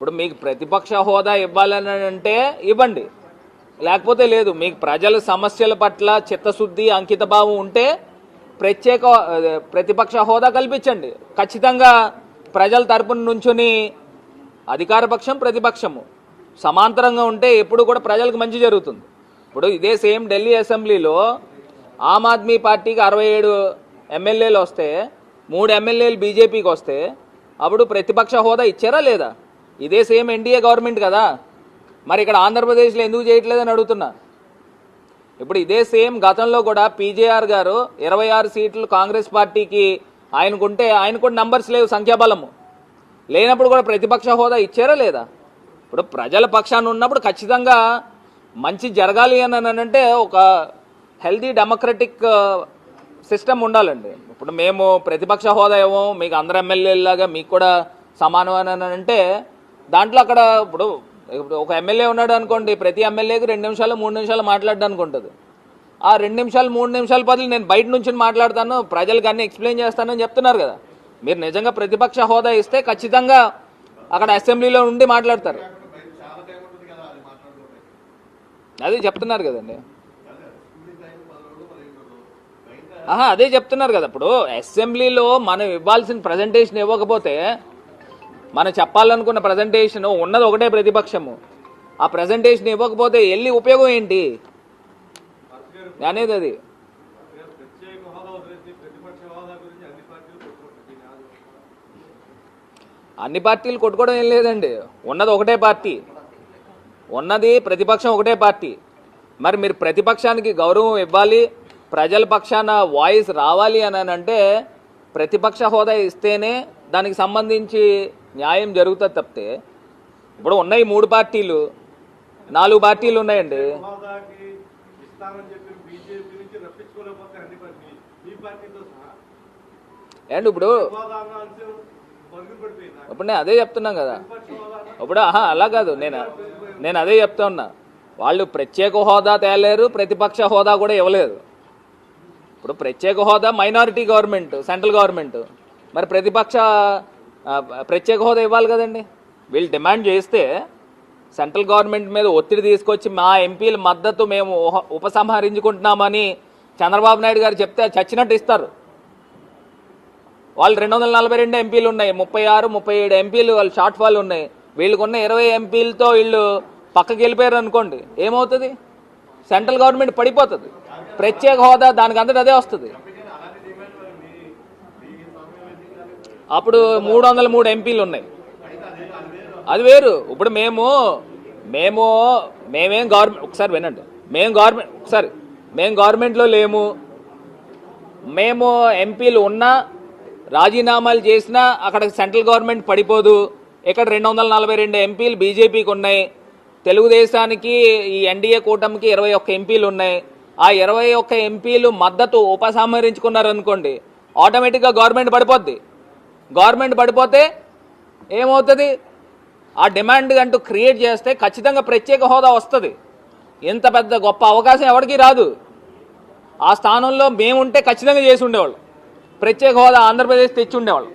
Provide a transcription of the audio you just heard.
ఇప్పుడు మీకు ప్రతిపక్ష హోదా ఇవ్వాలని అంటే ఇవ్వండి, లేకపోతే లేదు. మీకు ప్రజల సమస్యల పట్ల చిత్తశుద్ధి అంకితభావం ఉంటే ప్రతిపక్ష హోదా కల్పించండి. ఖచ్చితంగా ప్రజల తరపున నుంచుని అధికార పక్షం ప్రతిపక్షము సమాంతరంగా ఉంటే ఎప్పుడు కూడా ప్రజలకు మంచి జరుగుతుంది. ఇప్పుడు ఇదే సేమ్ ఢిల్లీ అసెంబ్లీలో ఆమ్ ఆద్మీ పార్టీకి 67 ఎమ్మెల్యేలు వస్తే 3 ఎమ్మెల్యేలు బీజేపీకి వస్తే అప్పుడు ప్రతిపక్ష హోదా ఇచ్చారా లేదా? ఇదే సేమ్ ఎన్డీఏ గవర్నమెంట్ కదా. మరి ఇక్కడ ఆంధ్రప్రదేశ్లో ఎందుకు చేయట్లేదని అడుగుతున్నా. ఇప్పుడు ఇదే సేమ్ గతంలో కూడా పీజేఆర్ గారు 26 సీట్లు కాంగ్రెస్ పార్టీకి ఆయనకుంటే ఆయనకు కూడా నంబర్స్ లేవు, సంఖ్యాబలము లేనప్పుడు కూడా ప్రతిపక్ష హోదా ఇచ్చారా లేదా? ఇప్పుడు ప్రజల పక్షాన ఉన్నప్పుడు ఖచ్చితంగా మంచి జరగాలి అని అంటే ఒక హెల్తీ డెమోక్రటిక్ సిస్టమ్ ఉండాలండి. ఇప్పుడు మేము ప్రతిపక్ష హోదా ఇవ్వం, మీకు అందరు ఎమ్మెల్యేలాగా మీకు కూడా సమానం అని అంటే దాంట్లో అక్కడ ఇప్పుడు ఒక ఎమ్మెల్యే ఉన్నాడు అనుకోండి, ప్రతి ఎమ్మెల్యేకి 2 నిమిషాలు 3 నిమిషాలు మాట్లాడడానికి ఉంటుంది. ఆ 2 నిమిషాలు 3 నిమిషాల బదులు నేను బయట నుంచి మాట్లాడతాను, ప్రజలకు అన్ని ఎక్స్ప్లెయిన్ చేస్తానని చెప్తున్నారు కదా. మీరు నిజంగా ప్రతిపక్ష హోదా ఇస్తే ఖచ్చితంగా అక్కడ అసెంబ్లీలో ఉండి మాట్లాడతారు. అదే చెప్తున్నారు కదండి. అదే చెప్తున్నారు కదా. ఇప్పుడు అసెంబ్లీలో మనం ఇవ్వాల్సిన ప్రజెంటేషన్ ఇవ్వకపోతే, మనం చెప్పాలనుకున్న ప్రజెంటేషన్ ఉన్నది ఒకటే ప్రతిపక్షము, ఆ ప్రజెంటేషన్ ఇవ్వకపోతే వెళ్ళి ఉపయోగం ఏంటి అనేది. అది అన్ని పార్టీలు కొట్టుకోవడం ఏం లేదండి, ఉన్నది ఒకటే పార్టీ, ఉన్నది ప్రతిపక్షం ఒకటే పార్టీ. మరి మీరు ప్రతిపక్షానికి గౌరవం ఇవ్వాలి, ప్రజల పక్షాన వాయిస్ రావాలి అని అంటే ప్రతిపక్ష హోదా ఇస్తేనే దానికి సంబంధించి న్యాయం జరుగుతుంది తప్పితే. ఇప్పుడు ఉన్నాయి 3 పార్టీలు 4 పార్టీలు ఉన్నాయండి. అండ్ ఇప్పుడు నేను అదే చెప్తున్నాం కదా. ఇప్పుడు అలా కాదు, నేను అదే చెప్తా ఉన్నా. వాళ్ళు ప్రత్యేక హోదా తేలేరు, ప్రతిపక్ష హోదా కూడా ఇవ్వలేదు. ఇప్పుడు ప్రత్యేక హోదా మైనారిటీ గవర్నమెంట్, సెంట్రల్ గవర్నమెంట్, మరి ప్రత్యేక హోదా ఇవ్వాలి కదండి. వీళ్ళు డిమాండ్ చేస్తే సెంట్రల్ గవర్నమెంట్ మీద ఒత్తిడి తీసుకొచ్చి మా ఎంపీల మద్దతు మేము ఉపసంహరించుకుంటున్నామని చంద్రబాబు నాయుడు గారు చెప్తే చచ్చినట్టు ఇస్తారు. వాళ్ళు 242 ఎంపీలు ఉన్నాయి, 36, 37 ఎంపీలు వాళ్ళు షార్ట్ ఫాల్ ఉన్నాయి. వీళ్ళకున్న 20 ఎంపీలతో వీళ్ళు పక్కకి వెళ్ళిపోయారు అనుకోండి, ఏమవుతుంది? సెంట్రల్ గవర్నమెంట్ పడిపోతుంది. ప్రత్యేక హోదా దానికి అంతటా అదే వస్తుంది. అప్పుడు 303 ఎంపీలు ఉన్నాయి, అది వేరు. ఇప్పుడు మేమేం గవర్నమెంట్, ఒకసారి వినండి, మేము గవర్నమెంట్లో లేము. మేము ఎంపీలు ఉన్నా రాజీనామాలు చేసినా అక్కడ సెంట్రల్ గవర్నమెంట్ పడిపోదు. ఇక్కడ 242 ఎంపీలు బీజేపీకి ఉన్నాయి, తెలుగుదేశానికి ఈ ఎన్డీఏ కూటమికి 21 ఎంపీలు ఉన్నాయి. ఆ 21 ఎంపీలు మద్దతు ఉపసంహరించుకున్నారనుకోండి, ఆటోమేటిక్గా గవర్నమెంట్ పడిపోద్ది. గవర్నమెంట్ పడిపోతే ఏమవుతుంది? ఆ డిమాండ్ అంటూ క్రియేట్ చేస్తే ఖచ్చితంగా ప్రత్యేక హోదా వస్తుంది. ఇంత పెద్ద గొప్ప అవకాశం ఎవరికి రాదు. ఆ స్థానంలో మేముంటే ఖచ్చితంగా చేసి ఉండేవాళ్ళు, ప్రత్యేక హోదా ఆంధ్రప్రదేశ్ తెచ్చి ఉండేవాళ్ళు.